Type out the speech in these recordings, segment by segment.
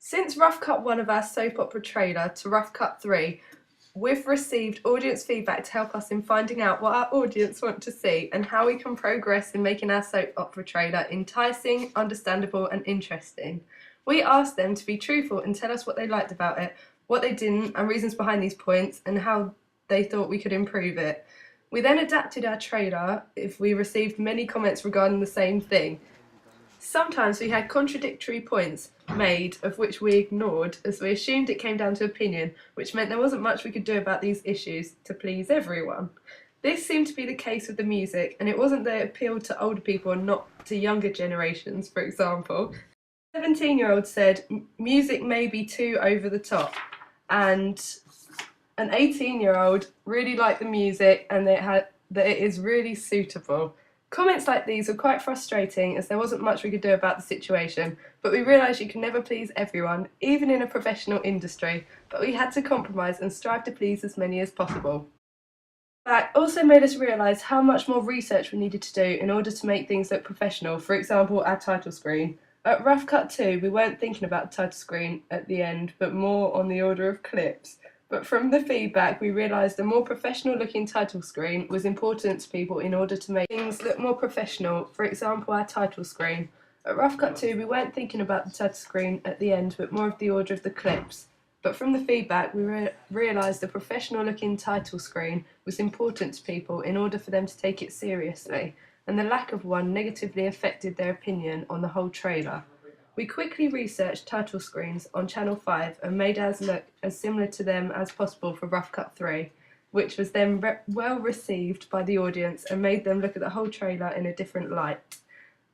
Since Rough Cut 1 of our soap opera trailer to Rough Cut 3, we've received audience feedback to help us in finding out what our audience want to see and how we can progress in making our soap opera trailer enticing, understandable and interesting. We asked them to be truthful and tell us what they liked about it, what they didn't, and reasons behind these points, and how they thought we could improve it. We then adapted our trailer if we received many comments regarding the same thing. Sometimes we had contradictory points made, of which we ignored, as we assumed it came down to opinion, which meant there wasn't much we could do about these issues to please everyone. This seemed to be the case with the music, and it wasn't that it appealed to older people and not to younger generations, for example. A 17-year-old said music may be too over the top, and an 18-year-old really liked the music and that it is really suitable. Comments like these were quite frustrating as there wasn't much we could do about the situation, but we realised you can never please everyone, even in a professional industry, but we had to compromise and strive to please as many as possible. That also made us realise how much more research we needed to do in order to make things look professional, for example our title screen. At Rough Cut 2 we weren't thinking about the title screen at the end, but more on the order of clips. But from the feedback we realised a more professional looking title screen was important to people in order to make things look more professional, for example our title screen. At Rough Cut 2 we weren't thinking about the title screen at the end, but more of the order of the clips. But from the feedback we realised a professional looking title screen was important to people in order for them to take it seriously, and the lack of one negatively affected their opinion on the whole trailer. We quickly researched title screens on Channel 5 and made ours look as similar to them as possible for Rough Cut 3, which was then well received by the audience and made them look at the whole trailer in a different light.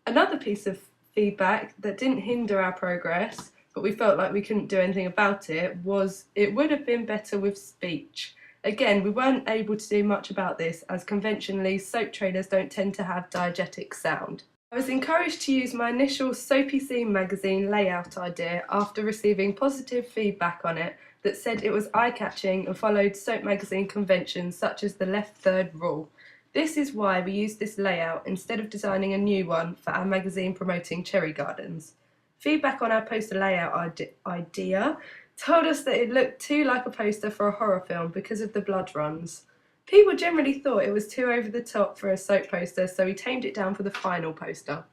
Another piece of feedback that didn't hinder our progress, but we felt like we couldn't do anything about it, was it would have been better with speech. Again, we weren't able to do much about this, as conventionally soap trailers don't tend to have diegetic sound. I was encouraged to use my initial Soapy Scene magazine layout idea after receiving positive feedback on it that said it was eye-catching and followed soap magazine conventions such as the left third rule. This is why we used this layout instead of designing a new one for our magazine promoting Cherry Gardens. Feedback on our poster layout idea told us that it looked too like a poster for a horror film because of the blood runs. People generally thought it was too over the top for a soap poster, so we tamed it down for the final poster.